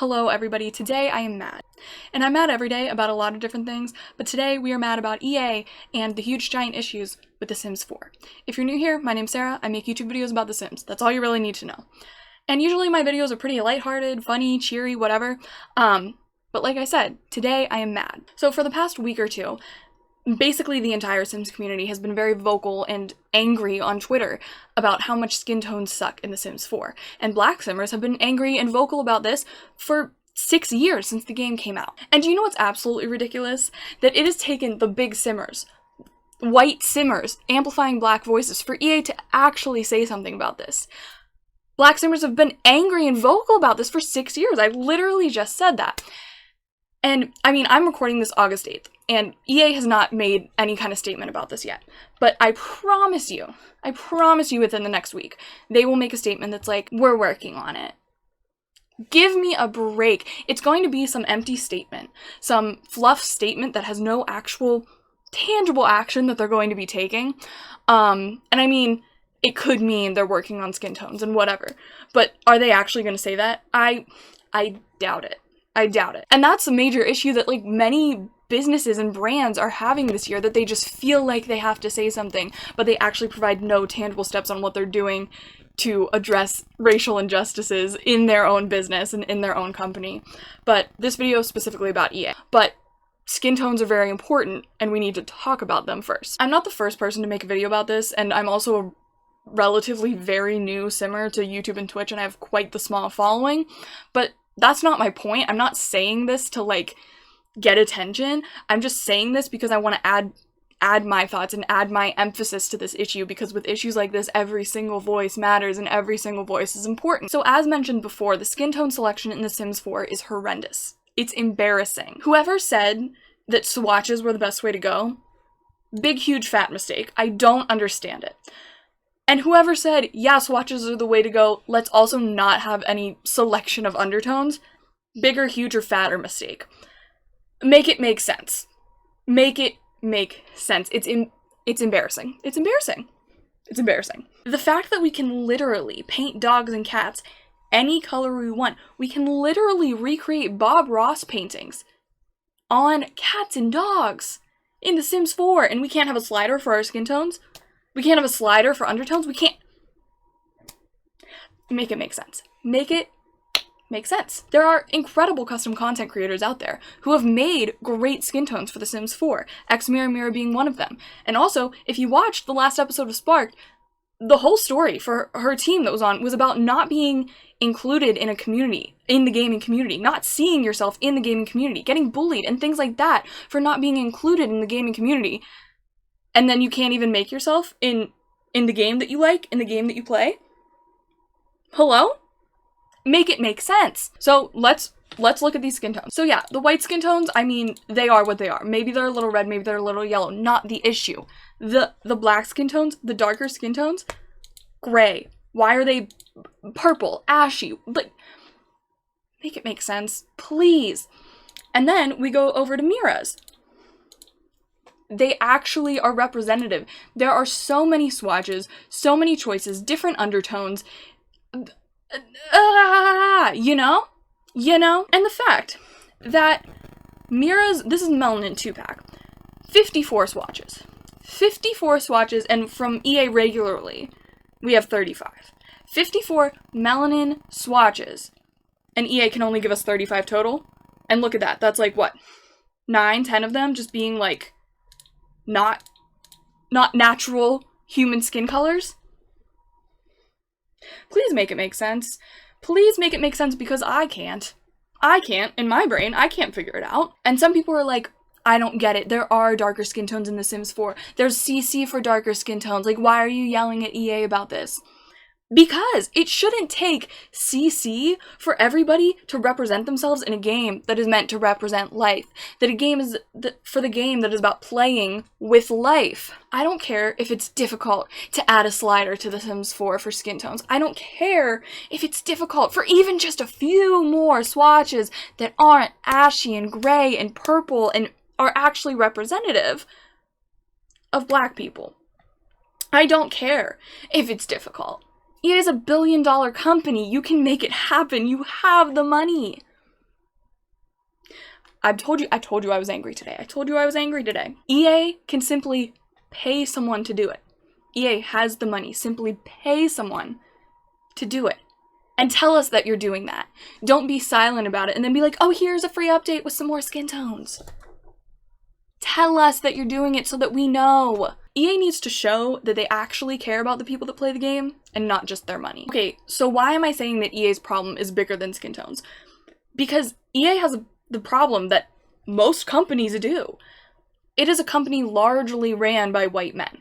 Hello everybody, today I am mad. And I'm mad every day about a lot of different things, but today we are mad about EA and the huge giant issues with The Sims 4. If you're new here, my name's Sarah, I make YouTube videos about The Sims. That's all you really need to know. And usually my videos are pretty lighthearted, funny, cheery, whatever. But like I said, today I am mad. So for the past week or two, basically the entire Sims community has been very vocal and angry on Twitter about how much skin tones suck in The Sims 4. And Black Simmers have been angry and vocal about this for 6 years since the game came out. And do you know what's absolutely ridiculous? That it has taken the big Simmers, white Simmers, amplifying black voices for EA to actually say something about this. Black Simmers have been angry and vocal about this for 6 years. I literally just said that. And, I mean, I'm recording this August 8th, and EA has not made any kind of statement about this yet. But I promise you within the next week, they will make a statement that's like, we're working on it. Give me a break. It's going to be some empty statement, some fluff statement that has no actual tangible action that they're going to be taking. And I mean, it could mean they're working on skin tones and whatever. But are they actually going to say that? I doubt it. I doubt it. And that's a major issue that, like, many businesses and brands are having this year, that they just feel like they have to say something, but they actually provide no tangible steps on what they're doing to address racial injustices in their own business and in their own company. But this video is specifically about EA. But skin tones are very important, and we need to talk about them first. I'm not the first person to make a video about this, and I'm also a relatively very new simmer to YouTube and Twitch, and I have quite the small following, but that's not my point. I'm not saying this to, like, get attention. I'm just saying this because I want to add my thoughts and add my emphasis to this issue, because with issues like this, every single voice matters and every single voice is important. So as mentioned before, the skin tone selection in The Sims 4 is horrendous. It's embarrassing. Whoever said that swatches were the best way to go, big, huge, fat mistake. I don't understand it. And whoever said, yeah, swatches are the way to go, let's also not have any selection of undertones, bigger, huger, fatter mistake. Make it make sense. Make it make sense. It's embarrassing. It's embarrassing. It's embarrassing. The fact that we can literally paint dogs and cats any color we want, we can literally recreate Bob Ross paintings on cats and dogs in The Sims 4, and we can't have a slider for our skin tones? We can't have a slider for undertones? We can't. Make it make sense. Make it make sense. There are incredible custom content creators out there who have made great skin tones for The Sims 4, Xmirror being one of them. And also, if you watched the last episode of Sparked, the whole story for her team that was on was about not being included in a community, in the gaming community, not seeing yourself in the gaming community, getting bullied and things like that for not being included in the gaming community. And then you can't even make yourself in the game that you like, in the game that you play? Hello? Make it make sense. So let's look at these skin tones. So yeah, the white skin tones, I mean, they are what they are. Maybe they're a little red, maybe they're a little yellow. Not the issue. The black skin tones, the darker skin tones, gray. Why are they purple, ashy? Like, make it make sense, please. And then we go over to Mira's. They actually are representative. There are so many swatches, so many choices, different undertones, you know? And the fact that Mira's, this is Melanin 2-pack, 54 swatches. 54 swatches, and from EA regularly, we have 35. 54 Melanin swatches, and EA can only give us 35 total. And look at that, that's like, what, 9, 10 of them just being like, not natural human skin colors? Please make it make sense. Please make it make sense, because I can't. In my brain, I can't figure it out. And some people are like, I don't get it. There are darker skin tones in The Sims 4. There's CC for darker skin tones. Like, why are you yelling at EA about this? Because it shouldn't take CC for everybody to represent themselves in a game that is meant to represent life. That a game is for the game that is about playing with life. I don't care if it's difficult to add a slider to The Sims 4 for skin tones. I don't care if it's difficult for even just a few more swatches that aren't ashy and gray and purple and are actually representative of black people. I don't care if it's difficult. EA is a $1 billion company. You can make it happen. You have the money. I told you I was angry today. EA can simply pay someone to do it. EA has the money. Simply pay someone to do it. And tell us that you're doing that. Don't be silent about it and then be like, oh, here's a free update with some more skin tones. Tell us that you're doing it so that we know. EA needs to show that they actually care about the people that play the game and not just their money. Okay, so why am I saying that EA's problem is bigger than skin tones? Because EA has the problem that most companies do. It is a company largely ran by white men.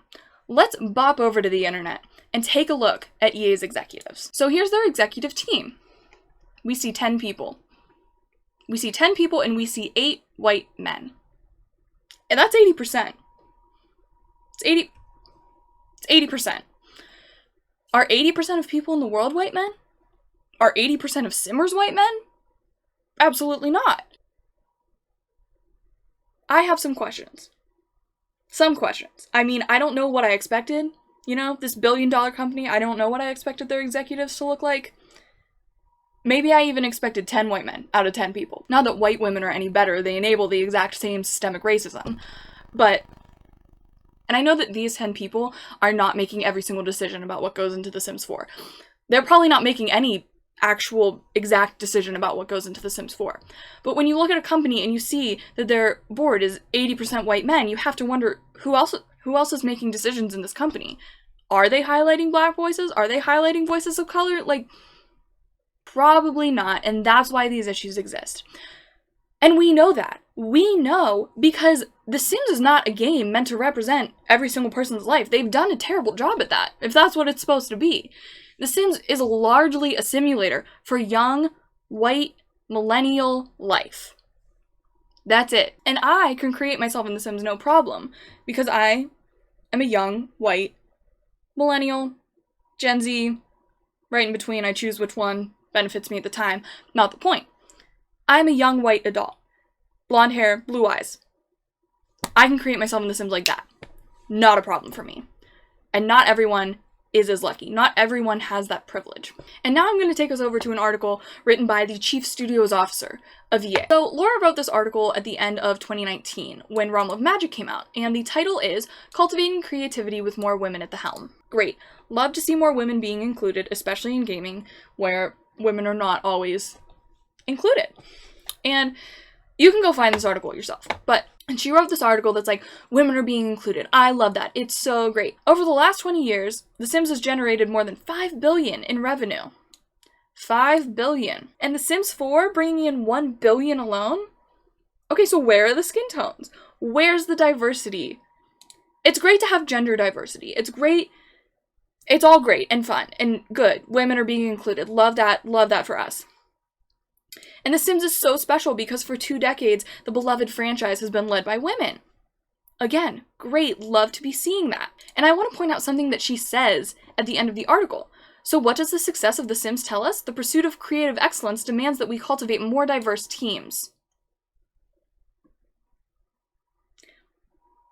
Let's bop over to the internet and take a look at EA's executives. So here's their executive team. We see 10 people. We see 10 people and we see 8 white men. And that's 80%. It's 80%. Are 80% of people in the world white men? Are 80% of Simmers white men? Absolutely not. I have some questions. I mean, I don't know what I expected. You know, this billion-dollar company, I don't know what I expected their executives to look like. Maybe I even expected 10 white men out of 10 people. Not that white women are any better, they enable the exact same systemic racism. But, and I know that these 10 people are not making every single decision about what goes into The Sims 4. They're probably not making any actual exact decision about what goes into The Sims 4. But when you look at a company and you see that their board is 80% white men, you have to wonder who else is making decisions in this company. Are they highlighting black voices? Are they highlighting voices of color? Like, probably not, and that's why these issues exist. And we know that. We know because The Sims is not a game meant to represent every single person's life. They've done a terrible job at that, if that's what it's supposed to be. The Sims is largely a simulator for young, white, millennial life. That's it. And I can create myself in The Sims no problem, because I am a young, white, millennial, Gen Z, right in between. I choose which one benefits me at the time. Not the point. I'm a young, white adult. Blonde hair, blue eyes. I can create myself in The Sims like that. Not a problem for me. And not everyone is as lucky. Not everyone has that privilege. And now I'm going to take us over to an article written by the Chief Studios Officer of EA. So Laura wrote this article at the end of 2019 when Realm of Magic came out, and the title is Cultivating Creativity with More Women at the Helm. Great. Love to see more women being included, especially in gaming, where women are not always included. And you can go find this article yourself, and she wrote this article that's like, women are being included. I love that. It's so great. Over the last 20 years, The Sims has generated more than $5 billion in revenue. $5 billion. And The Sims 4 bringing in $1 billion alone? Okay, so where are the skin tones? Where's the diversity? It's great to have gender diversity. It's great. It's all great and fun and good. Women are being included. Love that. Love that for us. And The Sims is so special because for 2 decades, the beloved franchise has been led by women. Again, great, love to be seeing that. And I want to point out something that she says at the end of the article. So what does the success of The Sims tell us? The pursuit of creative excellence demands that we cultivate more diverse teams.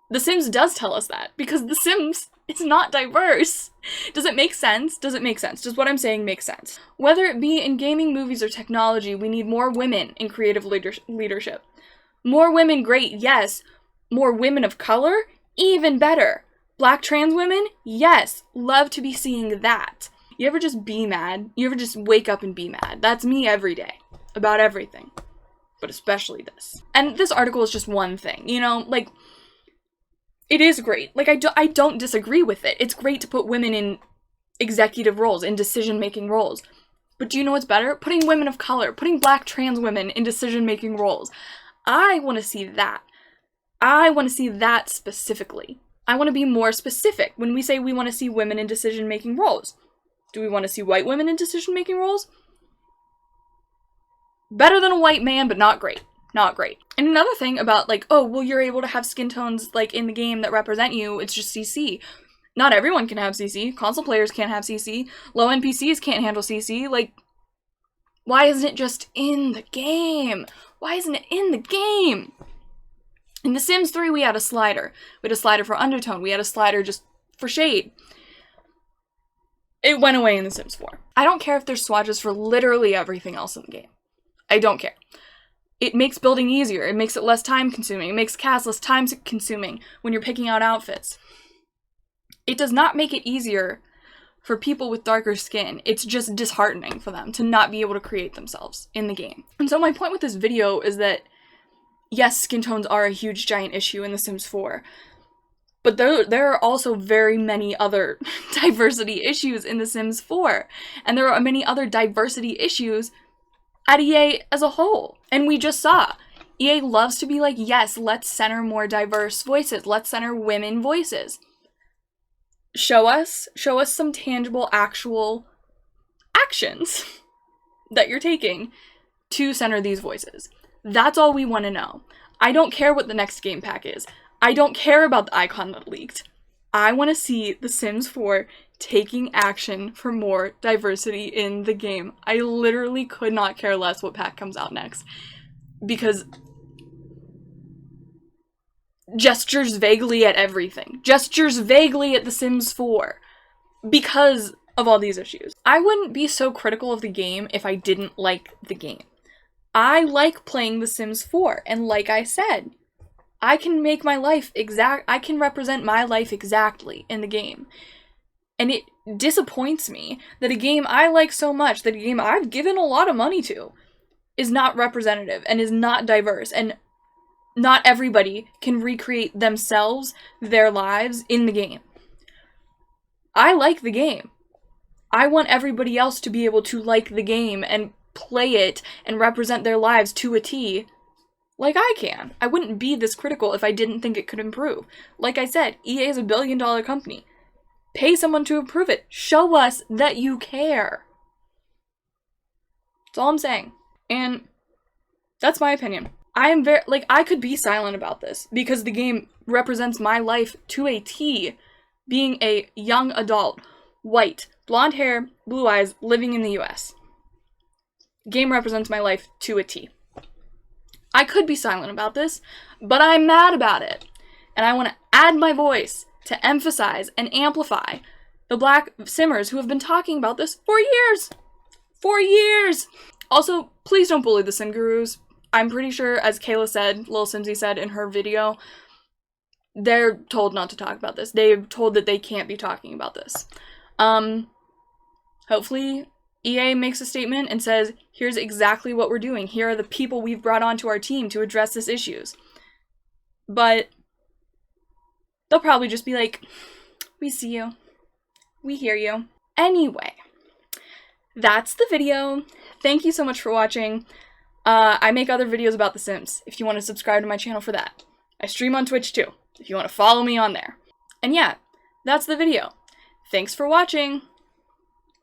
The Sims does tell us that, because The Sims is not diverse. Does it make sense? Does it make sense? Does what I'm saying make sense? Whether it be in gaming, movies, or technology, we need more women in creative leadership. More women, great, yes. More women of color, even better. Black trans women, yes. Love to be seeing that. You ever just be mad? You ever just wake up and be mad? That's me every day. About everything. But especially this. And this article is just one thing, you know? Like, it is great. Like, I don't disagree with it. It's great to put women in executive roles, in decision-making roles. But do you know what's better? Putting women of color, putting black trans women in decision-making roles. I want to see that. I want to see that specifically. I want to be more specific when we say we want to see women in decision-making roles. Do we want to see white women in decision-making roles? Better than a white man, but not great. Not great. And another thing about, like, oh, well, you're able to have skin tones, like, in the game that represent you, it's just CC. Not everyone can have CC. Console players can't have CC. Low NPCs can't handle CC. Like, why isn't it just in the game? Why isn't it in the game? In The Sims 3, we had a slider. We had a slider for undertone. We had a slider just for shade. It went away in The Sims 4. I don't care if there's swatches for literally everything else in the game. I don't care. It makes building easier. It makes it less time consuming. It makes casts less time consuming when you're picking out outfits. It does not make it easier for people with darker skin. It's just disheartening for them to not be able to create themselves in the game. And so my point with this video is that, yes, skin tones are a huge giant issue in The Sims 4, but there are also very many other diversity issues in The Sims 4, and there are many other diversity issues at EA as a whole. And we just saw, EA loves to be like, yes, let's center more diverse voices, let's center women voices. Show us some tangible, actual actions that you're taking to center these voices. That's all we want to know. I don't care what the next game pack is. I don't care about the icon that leaked. I want to see The Sims 4 taking action for more diversity in the game. I literally could not care less what pack comes out next. Because gestures vaguely at everything. Gestures vaguely at The Sims 4. Because of all these issues. I wouldn't be so critical of the game if I didn't like the game. I like playing The Sims 4, and like I said, I can make my life I can represent my life exactly in the game. And it disappoints me that a game I like so much, that a game I've given a lot of money to, is not representative and is not diverse, and not everybody can recreate themselves, their lives, in the game. I like the game. I want everybody else to be able to like the game and play it and represent their lives to a T like I can. I wouldn't be this critical if I didn't think it could improve. Like I said, EA is a billion-dollar company. Pay someone to improve it. Show us that you care. That's all I'm saying. And that's my opinion. I am I could be silent about this because the game represents my life to a T. Being a young adult, white, blonde hair, blue eyes, living in the US. Game represents my life to a T. I could be silent about this, but I'm mad about it. And I want to add my voice to emphasize and amplify the Black Simmers who have been talking about this for years. For years! Also, please don't bully the Sim Gurus. I'm pretty sure, as Kayla said, Lil Simsy said in her video, they're told not to talk about this. They're told that they can't be talking about this. Hopefully EA makes a statement and says, here's exactly what we're doing. Here are the people we've brought onto our team to address these issues. But they'll probably just be like, we see you. We hear you. Anyway, that's the video. Thank you so much for watching. I make other videos about The Sims, if you want to subscribe to my channel for that. I stream on Twitch too, if you want to follow me on there. And yeah, that's the video. Thanks for watching.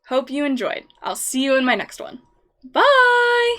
Hope you enjoyed. I'll see you in my next one. Bye!